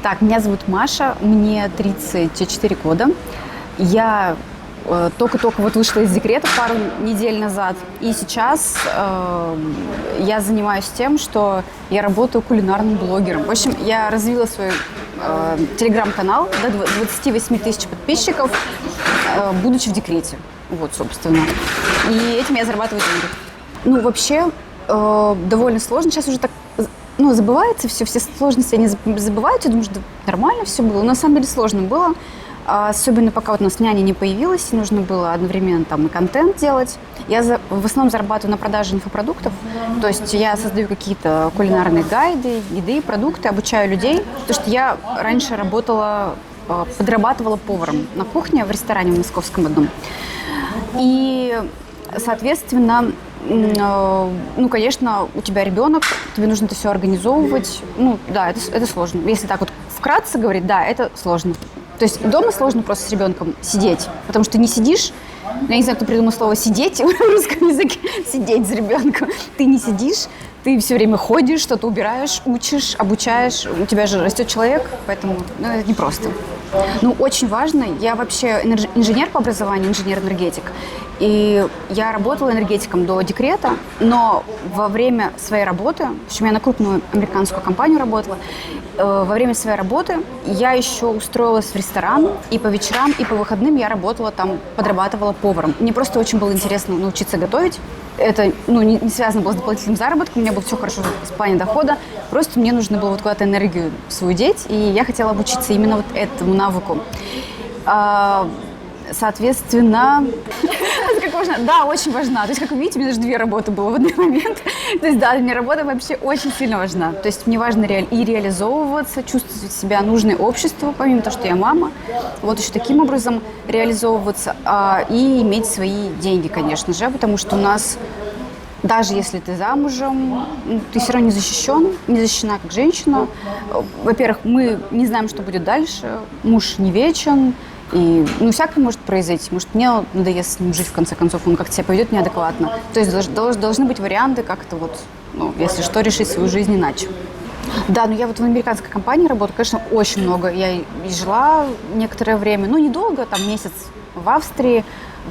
Так, меня зовут Маша, мне 34 года. Я только-только вот вышла из декрета пару недель назад. И сейчас я занимаюсь тем, что я работаю кулинарным блогером. В общем, я развила свой телеграм-канал до 28 тысяч подписчиков, будучи в декрете. Вот, собственно. И этим я зарабатываю деньги. Ну, вообще, довольно сложно. Сейчас уже так, забывается все сложности, они забывают. Я думаю, что нормально все было. Но на самом деле сложно было. Особенно пока вот у нас няня не появилась, нужно было одновременно там и контент делать. Я в основном зарабатываю на продаже инфопродуктов, то есть я создаю какие-то кулинарные гайды, еды, продукты, обучаю людей, потому что я раньше подрабатывала поваром на кухне в ресторане в Московском одном. И, соответственно, конечно, у тебя ребенок, тебе нужно это все организовывать. Да, это сложно. Если так вот вкратце говорить, да, это сложно. То есть дома сложно просто с ребенком сидеть, потому что ты не сидишь, я не знаю, кто придумал слово «сидеть» в русском языке, сидеть с ребенком. Ты не сидишь, ты все время ходишь, что-то убираешь, учишь, обучаешь, у тебя же растет человек, поэтому это непросто. Очень важно, я вообще инженер по образованию, инженер-энергетик, и я работала энергетиком до декрета, но во время своей работы, в общем, я на крупную американскую компанию работала, во время своей работы я еще устроилась в ресторан, и по вечерам, и по выходным я работала там, подрабатывала поваром. Мне просто очень было интересно научиться готовить. Это не связано было с дополнительным заработком, у меня было все хорошо в плане дохода, просто мне нужно было вот куда-то энергию свою деть, и я хотела обучиться именно вот этому навыку. Соответственно, да, очень важна. То есть, как вы видите, у меня даже 2 работы было в один момент. То есть, да, для меня работа вообще очень сильно важна. То есть, мне важно и реализовываться, чувствовать себя нужной обществу, помимо того, что я мама. Вот еще таким образом реализовываться и иметь свои деньги, конечно же, потому что у нас, даже если ты замужем, ты все равно не защищена как женщина. Во-первых, мы не знаем, что будет дальше, муж не вечен. И, всякое может произойти. Может, мне надоест с ним жить, в конце концов, он как-то себя поведет неадекватно. То есть должны быть варианты как-то если что, решить свою жизнь иначе. Да, я вот в американской компании работаю, конечно, очень много. Я и жила некоторое время, недолго, там месяц в Австрии,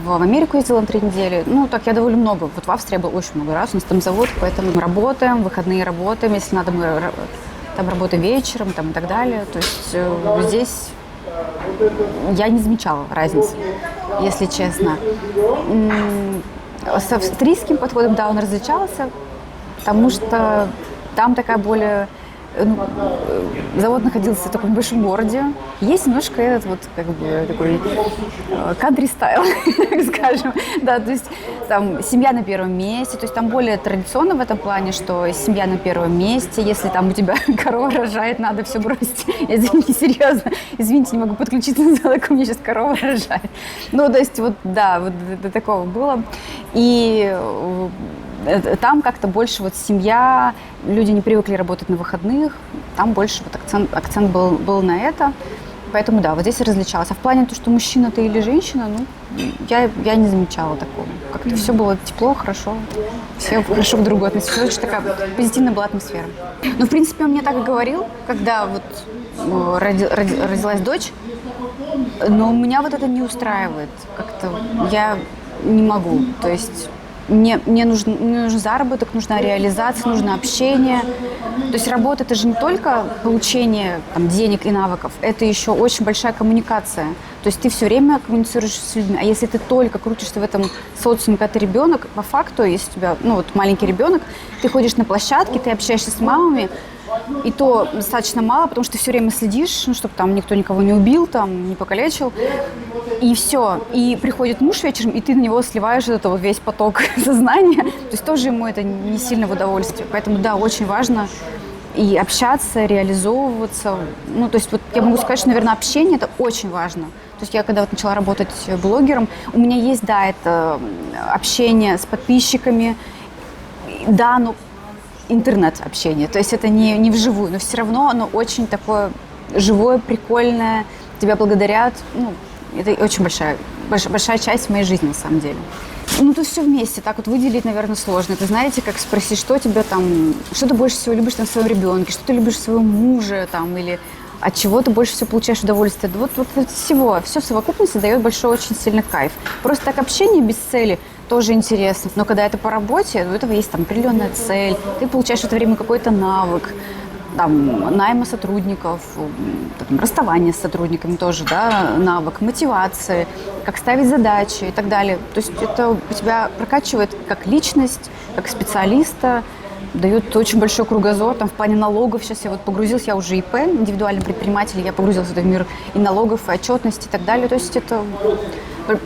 в Америку ездила на 3 недели. Так я довольно много. Вот в Австрии я была очень много раз, у нас там завод, поэтому мы работаем, выходные работаем, если надо, мы там работаем вечером там, и так далее. То есть здесь я не замечала разницы, если честно. С австрийским подходом, да, он различался, потому что там такая более... завод находился в таком большом городе. Есть немножко этот такой кантри-стайл, так скажем. Да, то есть там семья на первом месте, то есть там более традиционно в этом плане, что семья на первом месте. Если там у тебя корова рожает, надо все бросить. Извините, серьезно. Извините, не могу подключиться на звонок, у меня сейчас корова рожает. То есть до такого было. И там как-то больше семья, люди не привыкли работать на выходных, там больше акцент был на это. Поэтому да, вот здесь и различалось. А в плане того, что мужчина ты или женщина, я не замечала такого. Как-то все было тепло, хорошо, все хорошо друг к другу относились. Очень такая позитивная была атмосфера. В принципе, он мне так и говорил, когда родилась дочь, но меня это не устраивает. Как-то я не могу, то есть... Мне нужен заработок, нужна реализация, нужно общение. То есть работа – это же не только получение денег и навыков, это еще очень большая коммуникация. То есть ты все время коммуницируешь с людьми. А если ты только крутишься в этом социуме, когда ты ребенок, по факту, если у тебя маленький ребенок, ты ходишь на площадке, ты общаешься с мамами, и то достаточно мало, потому что ты все время следишь, чтобы там никто никого не убил, не покалечил. И все. И приходит муж вечером, и ты на него сливаешь весь поток сознания. То есть тоже ему это не сильно в удовольствие. Поэтому, да, очень важно и общаться, реализовываться. То есть я могу сказать, что, наверное, общение – это очень важно. То есть я когда начала работать блогером, у меня есть, да, это общение с подписчиками, да, интернет-общение. То есть это не вживую, но все равно оно очень такое живое, прикольное. Тебя благодарят. Это очень большая часть моей жизни, на самом деле. То все вместе. Так выделить, наверное, сложно. Это, знаете, как спросить, что ты больше всего любишь в своем ребенке, что ты любишь в своем муже, или от чего ты больше всего получаешь удовольствие. Да вот от всего. Все в совокупности дает большой очень сильный кайф. Просто так общение без цели тоже интересно. Но когда это по работе, у этого есть там определенная цель. Ты получаешь в это время какой-то навык. Там, найма сотрудников, там, расставание с сотрудниками тоже, да, навык, мотивации, как ставить задачи и так далее. То есть это у тебя прокачивает как личность, как специалиста, дает очень большой кругозор, там, в плане налогов. Сейчас я вот погрузилась, я уже ИП, индивидуальный предприниматель, я погрузилась в этот мир и налогов, и отчетности и так далее. То есть это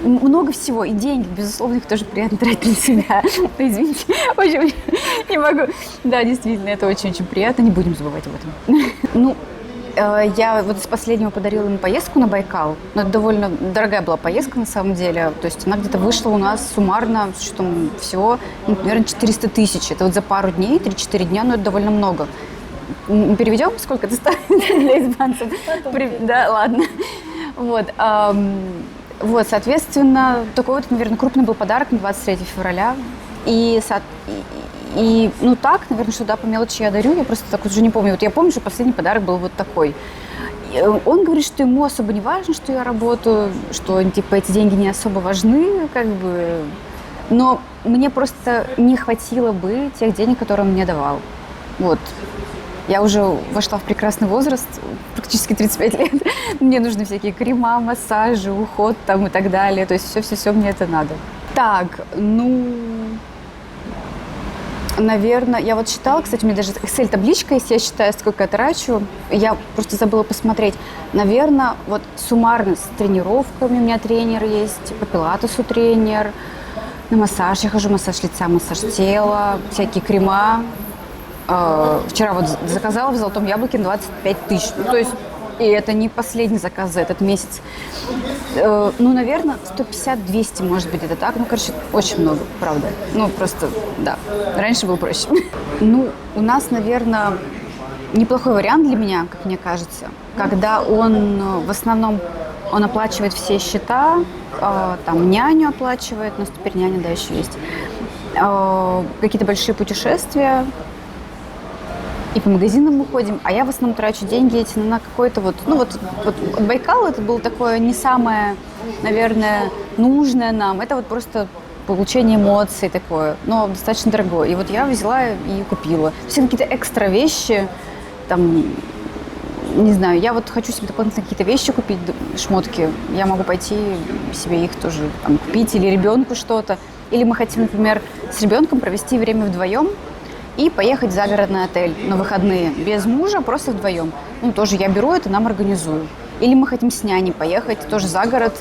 много всего, и деньги, безусловно, их тоже приятно тратить на себя. Извините, очень не могу. Да, действительно, это очень-очень приятно, не будем забывать об этом. Ну, я вот из последнего подарила ему поездку на Байкал, но это довольно дорогая была поездка на самом деле, то есть она где-то вышла у нас суммарно, с учетом всего, наверное, 400 тысяч. Это вот за пару дней, 3-4 дня, но это довольно много. Переведем, сколько это стоит для испанцев? Да, ладно. Вот, соответственно, такой вот, наверное, крупный был подарок на 23 февраля. И ну так, наверное, что да, по мелочи я дарю, я просто так уже не помню. Вот я помню, что последний подарок был вот такой. И он говорит, что ему особо не важно, что я работаю, что типа эти деньги не особо важны, как бы. Но мне просто не хватило бы тех денег, которые он мне давал. Вот. Я уже вошла в прекрасный возраст, практически 35 лет. Мне нужны всякие крема, массажи, уход там и так далее. То есть все мне это надо. Так, ну, наверное, я вот считала, кстати, у меня даже Excel-табличка есть, я считаю, сколько я трачу. Я просто забыла посмотреть. Наверное, вот суммарно с тренировками у меня тренер есть, по пилатесу тренер, на массаж я хожу, массаж лица, массаж тела, всякие крема. Вчера вот заказала в Золотом Яблоке на 25 тысяч. Ну, то есть, и это не последний заказ за этот месяц. Ну, наверное, 150-200, может быть, это так. Ну, короче, очень много, правда. Ну, просто, да. Раньше было проще. Ну, у нас, наверное, неплохой вариант для меня, как мне кажется, когда он в основном он оплачивает все счета, там няню оплачивает, у нас теперь няня, да, еще есть, какие-то большие путешествия, и по магазинам мы ходим, а я в основном трачу деньги эти на какой-то вот, ну вот Байкал это было такое не самое, наверное, нужное нам, это вот просто получение эмоций такое, но достаточно дорогое. И вот я взяла и купила. Все какие-то экстра вещи, там, не знаю, я вот хочу себе дополнительно какие-то вещи купить, шмотки, я могу пойти себе их тоже там, купить, или ребенку что-то. Или мы хотим, например, с ребенком провести время вдвоем и поехать в загородный отель на выходные без мужа, просто вдвоем. Ну, тоже я беру это, нам организую. Или мы хотим с няней поехать тоже за город,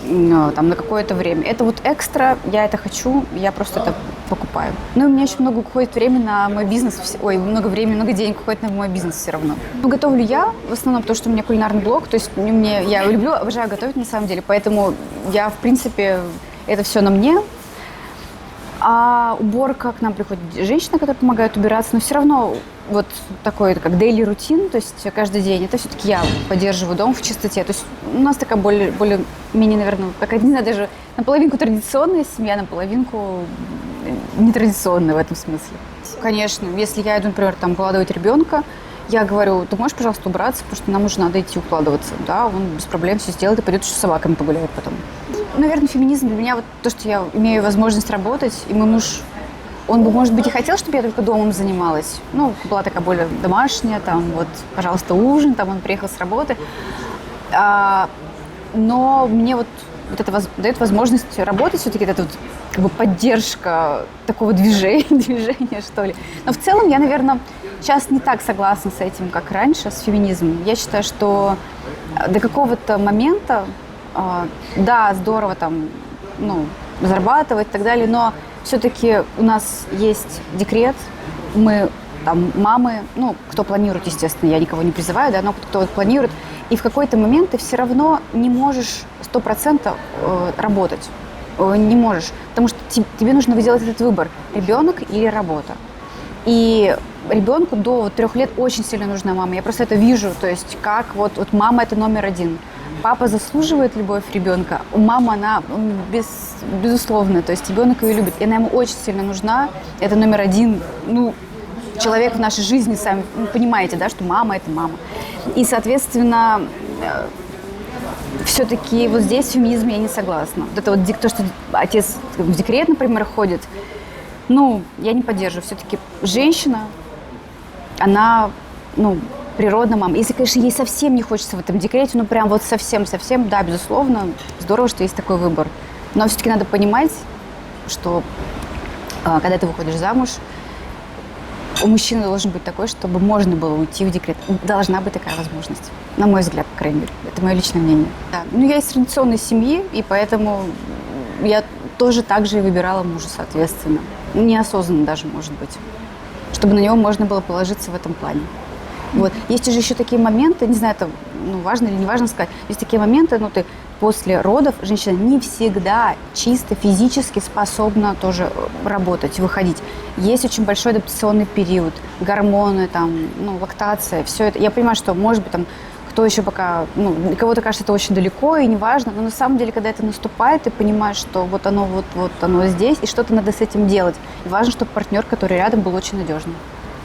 там, на какое-то время. Это вот экстра, я это хочу, я просто это покупаю. Ну, у меня еще много уходит времени на мой бизнес, много времени, много денег уходит на мой бизнес все равно. Ну, готовлю я, в основном, потому что у меня кулинарный блог, то есть я люблю, обожаю готовить на самом деле, поэтому я, в принципе, это все на мне. А уборка, к нам приходит женщина, которая помогает убираться, но все равно вот такой, как daily рутин, то есть каждый день, это все-таки я поддерживаю дом в чистоте. То есть у нас такая более-менее, наверное, какая-то, не знаю, даже наполовинку традиционная семья, наполовинку нетрадиционная в этом смысле. Конечно, если я иду, например, там, укладывать ребенка, я говорю, ты можешь, пожалуйста, убраться, потому что нам уже надо идти укладываться. Да, он без проблем все сделает и пойдет еще с собаками погуляет потом. Наверное, феминизм для меня вот то, что я имею возможность работать, и мой муж, он бы, может быть, и хотел, чтобы я только домом занималась. Ну, была такая более домашняя, там, вот, пожалуйста, ужин, там, он приехал с работы. Но мне вот это дает возможность работать, все-таки это вот как бы поддержка такого движения, что ли. Но в целом я, наверное, сейчас не так согласна с этим, как раньше, с феминизмом. Я считаю, что до какого-то момента, да, здорово там, ну, зарабатывать и так далее, но все-таки у нас есть декрет, мы там мамы, ну, кто планирует, естественно, я никого не призываю, да, но кто вот планирует, и в какой-то момент ты все равно не можешь 100% работать, не можешь, потому что тебе нужно сделать этот выбор, ребенок или работа. И ребенку до 3 лет очень сильно нужна мама, я просто это вижу, то есть как вот мама это номер один. Папа заслуживает любовь ребенка, мама, она безусловно, то есть ребенок ее любит, и она ему очень сильно нужна, это номер один, ну, человек в нашей жизни, сами понимаете, да, что мама – это мама. И, соответственно, все-таки вот здесь феминизм я не согласна. Вот это вот то, что отец в декрет, например, ходит, ну, я не поддерживаю. Все-таки женщина, она, ну, природная мама. Если, конечно, ей совсем не хочется в этом декрете, ну, прям вот совсем-совсем, да, безусловно, здорово, что есть такой выбор. Но все-таки надо понимать, что когда ты выходишь замуж, у мужчины должен быть такой, чтобы можно было уйти в декрет. Должна быть такая возможность. На мой взгляд, по крайней мере. Это мое личное мнение. Да. Ну, я из традиционной семьи, и поэтому я тоже так же и выбирала мужа, соответственно. Неосознанно даже, может быть. Чтобы на него можно было положиться в этом плане. Вот. Есть же еще такие моменты, не знаю, это важно или не важно сказать, есть такие моменты, ты после родов женщина не всегда чисто физически способна тоже работать, выходить. Есть очень большой адаптационный период, гормоны, лактация, все это. Я понимаю, что, может быть, кто еще пока, для кого-то кажется, это очень далеко и неважно, но на самом деле, когда это наступает, ты понимаешь, что вот оно здесь, и что-то надо с этим делать. И важно, чтобы партнер, который рядом, был очень надежным.